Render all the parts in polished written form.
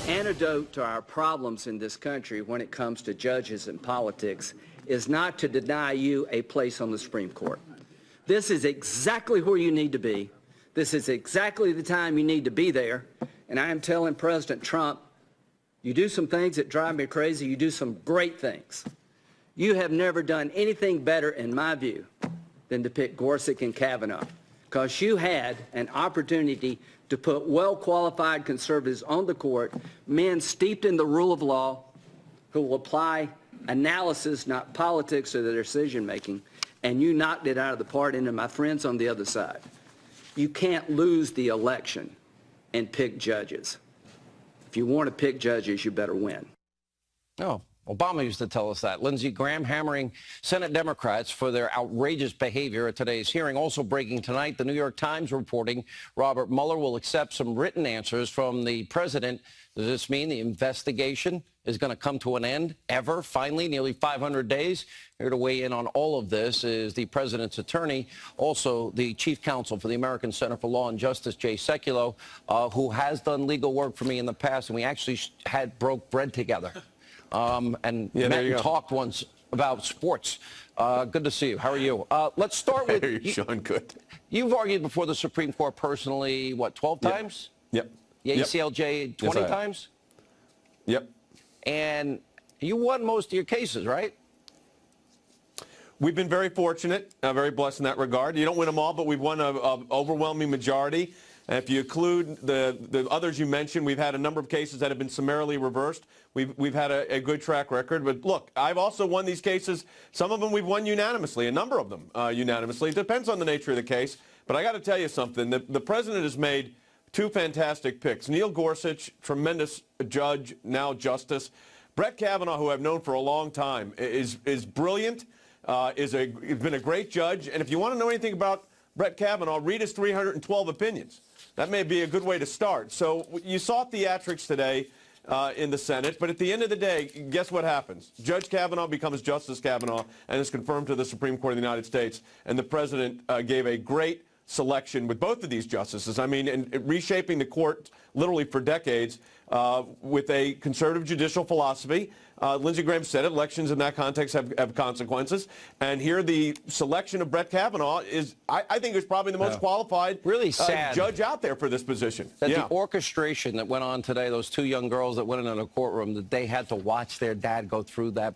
antidote to our problems in this country when it comes to judges and politics is not to deny you a place on the Supreme Court. This is exactly where you need to be. This is exactly the time you need to be there. And I am telling President Trump, you do some things that drive me crazy. You do some great things. You have never done anything better, in my view, than to pick Gorsuch and Kavanaugh, because you had an opportunity to put well-qualified conservatives on the court, men steeped in the rule of law, who will apply analysis, not politics, to their decision-making, and you knocked it out of the park. And to my friends on the other side, you can't lose the election and pick judges. If you want to pick judges, you better win. Oh, Obama used to tell us that. Lindsey Graham hammering Senate Democrats for their outrageous behavior at today's hearing. Also breaking tonight, the New York Times reporting Robert Mueller will accept some written answers from the president. Does this mean the investigation is going to come to an end ever? Finally, nearly 500 days. Here to weigh in on all of this is the president's attorney, also the chief counsel for the American Center for Law and Justice, Jay Sekulow, who has done legal work for me in the past, and we actually broke bread together. And met and talked once about sports. Good to see you. How are you? Let's start with you, Sean. Good. You've argued before the Supreme Court personally, what, 12 times? Yep. The ACLJ 20 times? Yep. And you won most of your cases, right? We've been very fortunate, very blessed in that regard. You don't win them all, but we've won an overwhelming majority. And if you include the others you mentioned, we've had a number of cases that have been summarily reversed. We've had a good track record. But look, I've also won these cases. Some of them we've won unanimously, a number of them unanimously. It depends on the nature of the case. But I got to tell you something. The president has made two fantastic picks. Neil Gorsuch, tremendous judge, now justice. Brett Kavanaugh, who I've known for a long time, is brilliant, has been a great judge. And if you want to know anything about Brett Kavanaugh, read his 312 opinions. That may be a good way to start. So you saw theatrics today in the Senate, but at the end of the day, guess what happens? Judge Kavanaugh becomes Justice Kavanaugh and is confirmed to the Supreme Court of the United States. And the president gave a great selection with both of these justices. I mean, and reshaping the court literally for decades with a conservative judicial philosophy. Lindsey Graham said elections in that context have consequences. And here the selection of Brett Kavanaugh is, I think, is probably the most qualified really sad judge out there for this position. That the orchestration that went on today, those two young girls that went into the courtroom, that they had to watch their dad go through that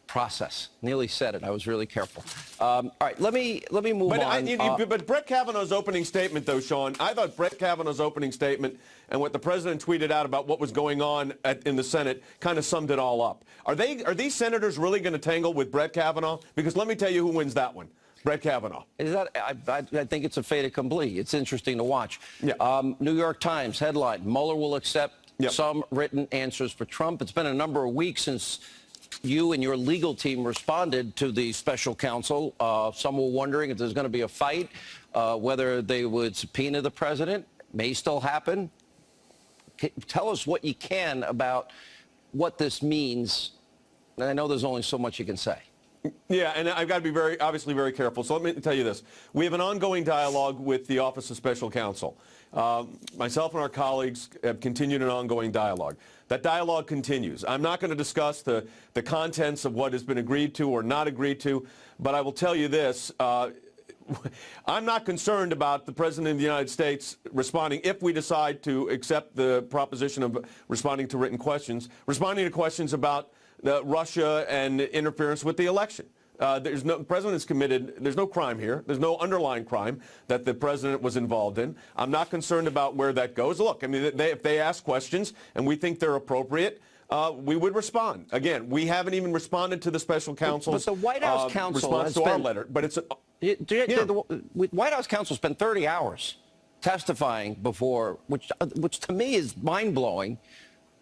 process. Nearly said it. I was really careful. All right, let me move on. But Brett Kavanaugh's opening statement, though, Sean, I thought Brett Kavanaugh's opening statement and what the president tweeted out about what was going on in the Senate kind of summed it all up. Are these senators really going to tangle with Brett Kavanaugh? Because let me tell you who wins that one. Brett Kavanaugh. Is that? I think it's a fait accompli. It's interesting to watch. Yeah. New York Times headline: Mueller will accept some written answers for Trump. It's been a number of weeks since you and your legal team responded to the special counsel. Some were wondering if there's going to be a fight, whether they would subpoena the president. May still happen. Tell us what you can about what this means. And I know there's only so much you can say. Yeah, and I've got to be obviously very careful. So let me tell you this. We have an ongoing dialogue with the Office of Special Counsel. Myself and our colleagues have continued an ongoing dialogue. That dialogue continues. I'm not going to discuss the contents of what has been agreed to or not agreed to, but I will tell you this. I'm not concerned about the President of the United States responding, if we decide to accept the proposition of responding to written questions, responding to questions about Russia and interference with the election. The president is committed. There's no crime here. There's no underlying crime that the president was involved in. I'm not concerned about where that goes. Look, I mean, if they ask questions and we think they're appropriate, we would respond. Again, we haven't even responded to the special counsel's but the White House counsel response to our letter. But it's the White House counsel spent 30 hours testifying before, which to me is mind-blowing.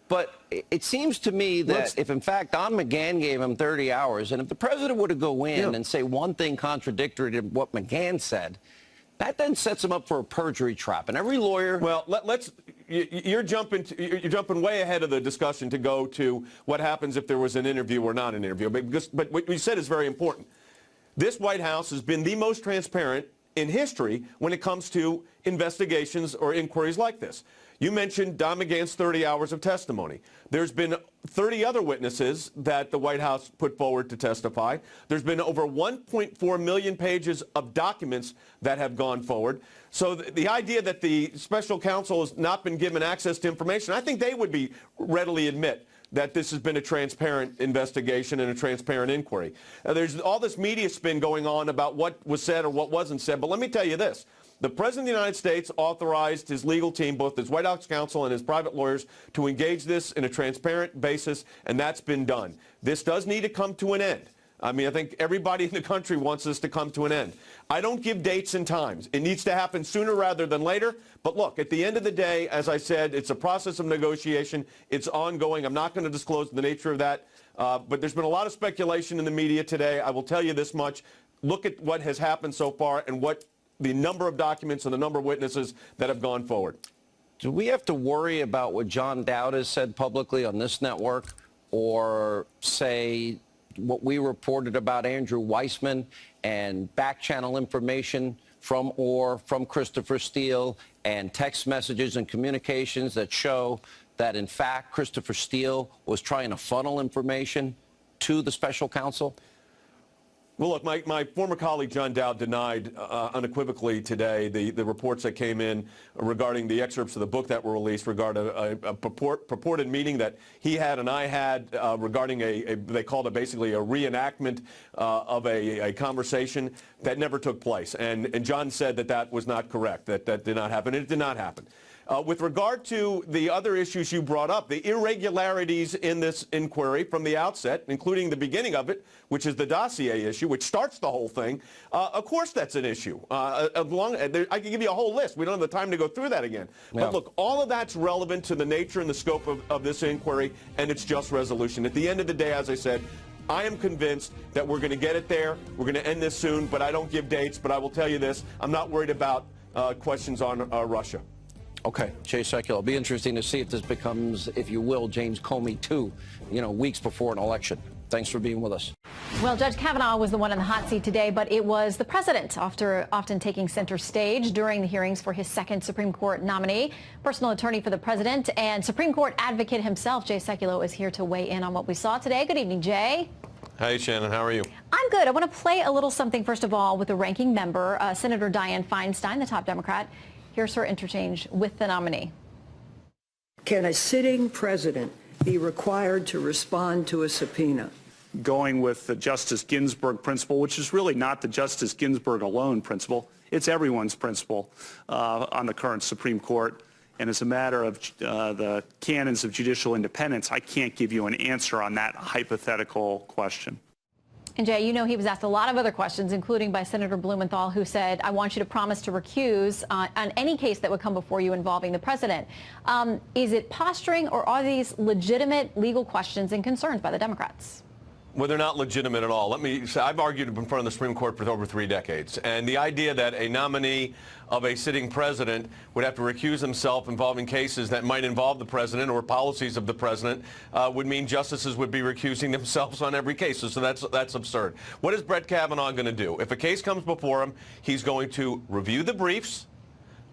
But it seems to me that if, in fact, Don McGahn gave him 30 hours, and if the president were to go in and say one thing contradictory to what McGahn said, that then sets him up for a perjury trap. And every lawyer... Well, you're jumping way ahead of the discussion to go to what happens if there was an interview or not an interview. But what you said is very important. This White House has been the most transparent in history when it comes to investigations or inquiries like this. You mentioned Don McGahn's 30 hours of testimony. There's been 30 other witnesses that the White House put forward to testify. There's been over 1.4 million pages of documents that have gone forward. So the idea that the special counsel has not been given access to information, I think they would be readily admit that this has been a transparent investigation and a transparent inquiry. There's all this media spin going on about what was said or what wasn't said, but let me tell you this. The President of the United States authorized his legal team, both his White House counsel and his private lawyers, to engage this in a transparent basis, and that's been done. This does need to come to an end. I mean, I think everybody in the country wants this to come to an end. I don't give dates and times. It needs to happen sooner rather than later. But look, at the end of the day, as I said, it's a process of negotiation. It's ongoing. I'm not going to disclose the nature of that. But there's been a lot of speculation in the media today. I will tell you this much. Look at what has happened so far and what the number of documents and the number of witnesses that have gone forward. Do we have to worry about what John Dowd has said publicly on this network, or say what we reported about Andrew Weissman and back channel information from Christopher Steele and text messages and communications that show that, in fact, Christopher Steele was trying to funnel information to the special counsel? Well, look, my former colleague John Dowd denied unequivocally today the reports that came in regarding the excerpts of the book that were released regarding a purported meeting that he had and I had regarding they called it basically a reenactment of a conversation that never took place. And John said that that was not correct, that did not happen. It did not happen. With regard to the other issues you brought up, the irregularities in this inquiry from the outset, including the beginning of it, which is the dossier issue, which starts the whole thing, of course that's an issue. I can give you a whole list. We don't have the time to go through that again. Yeah. But look, all of that's relevant to the nature and the scope of this inquiry, and it's just resolution. At the end of the day, as I said, I am convinced that we're going to get it there. We're going to end this soon, but I don't give dates. But I will tell you this, I'm not worried about questions on Russia. Okay, Jay Sekulow, it'll be interesting to see if this becomes, if you will, James Comey 2, weeks before an election. Thanks for being with us. Well, Judge Kavanaugh was the one in the hot seat today, but it was the president often taking center stage during the hearings for his second Supreme Court nominee. Personal attorney for the president and Supreme Court advocate himself, Jay Sekulow, is here to weigh in on what we saw today. Good evening, Jay. Hey, Shannon. How are you? I'm good. I want to play a little something, first of all, with the ranking member, Senator Dianne Feinstein, the top Democrat. Here's her interchange with the nominee. Can a sitting president be required to respond to a subpoena? Going with the Justice Ginsburg principle, which is really not the Justice Ginsburg alone principle. It's everyone's principle on the current Supreme Court. And as a matter of the canons of judicial independence, I can't give you an answer on that hypothetical question. And Jay, he was asked a lot of other questions, including by Senator Blumenthal, who said, I want you to promise to recuse on any case that would come before you involving the president. Is it posturing, or are these legitimate legal questions and concerns by the Democrats? Well, they're not legitimate at all. Let me say, I've argued in front of the Supreme Court for over 3 decades. And the idea that a nominee of a sitting president would have to recuse himself involving cases that might involve the president or policies of the president would mean justices would be recusing themselves on every case. So that's absurd. What is Brett Kavanaugh going to do? If a case comes before him, he's going to review the briefs,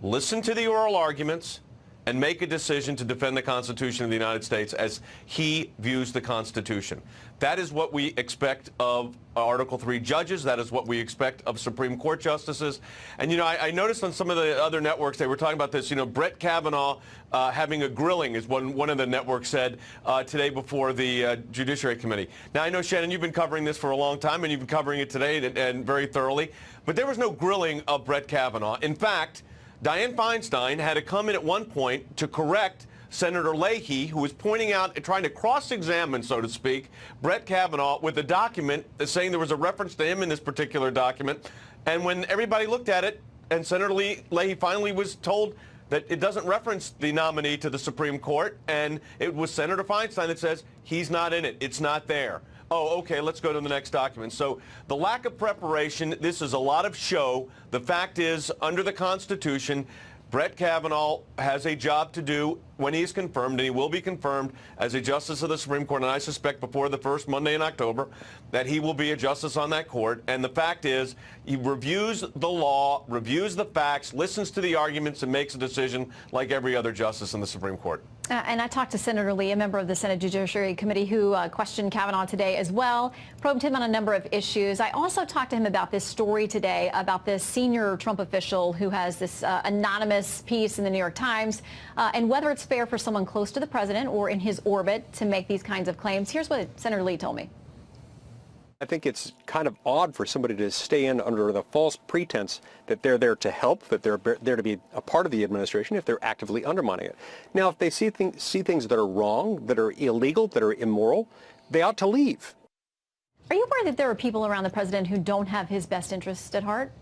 listen to the oral arguments, and make a decision to defend the Constitution of the United States as he views the Constitution. That is what we expect of Article III judges. That is what we expect of Supreme Court justices. And, I noticed on some of the other networks, they were talking about this, Brett Kavanaugh having a grilling is what one of the networks said today before the Judiciary Committee. Now, I know, Shannon, you've been covering this for a long time, and you've been covering it today and very thoroughly. But there was no grilling of Brett Kavanaugh. In fact, Dianne Feinstein had to come in at one point to correct Senator Leahy, who was pointing out and trying to cross-examine, so to speak, Brett Kavanaugh with a document saying there was a reference to him in this particular document. And when everybody looked at it, and Senator Leahy finally was told that it doesn't reference the nominee to the Supreme Court, and it was Senator Feinstein that says he's not in it. It's not there. Oh, okay, let's go to the next document. So the lack of preparation, this is a lot of show. The fact is, under the Constitution, Brett Kavanaugh has a job to do when he's confirmed, and he will be confirmed as a justice of the Supreme Court, and I suspect before the first Monday in October, that he will be a justice on that court. And the fact is, he reviews the law, reviews the facts, listens to the arguments, and makes a decision like every other justice in the Supreme Court. And I talked to Senator Lee, a member of the Senate Judiciary Committee, who questioned Kavanaugh today as well, probed him on a number of issues. I also talked to him about this story today about this senior Trump official who has this anonymous piece in the New York Times, and whether it's fair for someone close to the president or in his orbit to make these kinds of claims. Here's what Senator Lee told me. I think it's kind of odd for somebody to stay in under the false pretense that they're there to help, that they're there to be a part of the administration if they're actively undermining it. Now, if they see things that are wrong, that are illegal, that are immoral, they ought to leave. Are you worried that there are people around the president who don't have his best interest at heart?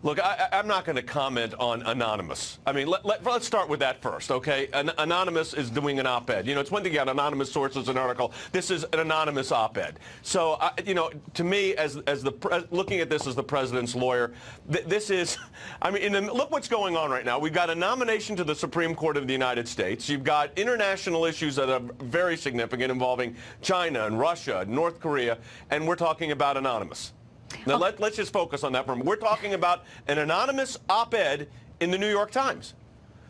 Look, I'm not going to comment on Anonymous. I mean, let's start with that first, okay? Anonymous is doing an op-ed. You know, it's one thing you got anonymous sources, an article. This is an anonymous op-ed. So, you know, to me, looking at this as the president's lawyer, this is, I mean, look what's going on right now. We've got a nomination to the Supreme Court of the United States. You've got international issues that are very significant involving China and Russia, and North Korea, and we're talking about Anonymous. Now, let's just focus on that for a moment. We're talking about an anonymous op-ed in the New York Times.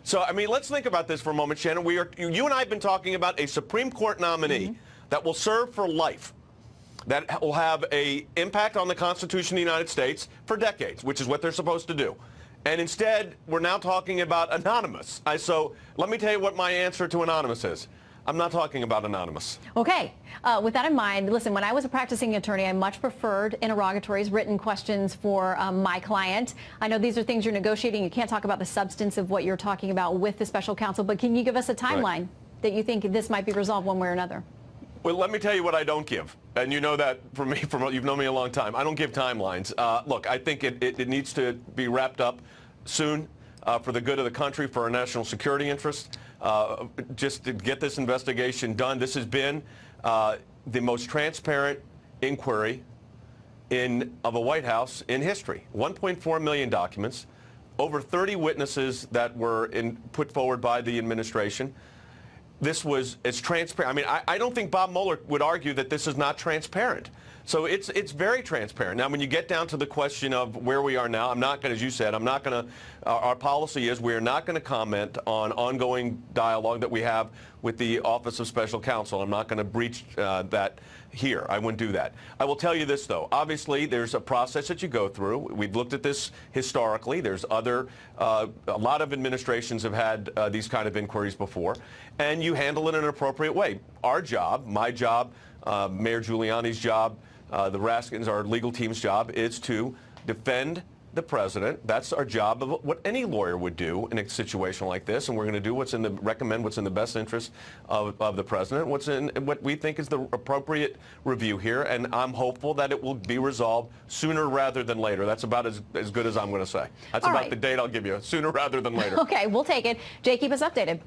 So, I mean, let's think about this for a moment, Shannon. You and I have been talking about a Supreme Court nominee that will serve for life, that will have an impact on the Constitution of the United States for decades, which is what they're supposed to do. And instead, we're now talking about Anonymous. So let me tell you what my answer to Anonymous is. I'm not talking about Anonymous. Okay. With that in mind, listen, when I was a practicing attorney, I much preferred interrogatories, written questions for my client. I know these are things you're negotiating. You can't talk about the substance of what you're talking about with the special counsel, but can you give us a timeline that you think this might be resolved one way or another? Well, let me tell you what I don't give. And you know that from me, you've known me a long time. I don't give timelines. Look, I think it needs to be wrapped up soon for the good of the country, for our national security interests. Just to get this investigation done. This has been the most transparent inquiry of a White House in history. 1.4 million documents, over 30 witnesses that were put forward by the administration. This was as transparent. I mean, I don't think Bob Mueller would argue that this is not transparent. So it's very transparent. Now, when you get down to the question of where we are now, I'm not going to, as you said, I'm not going to, our policy is we're not going to comment on ongoing dialogue that we have with the Office of Special Counsel. I'm not going to breach that here. I wouldn't do that. I will tell you this, though. Obviously, there's a process that you go through. We've looked at this historically. There's a lot of administrations have had these kind of inquiries before, and you handle it in an appropriate way. Our job, my job, Mayor Giuliani's job, the Raskins, our legal team's job, is to defend the president. That's our job, of what any lawyer would do in a situation like this, and we're going to do recommend what's in the best interest of the president, what we think is the appropriate review here, and I'm hopeful that it will be resolved sooner rather than later. That's about as good as I'm going to say. That's about the date I'll give you, sooner rather than later. Okay, we'll take it. Jay, keep us updated.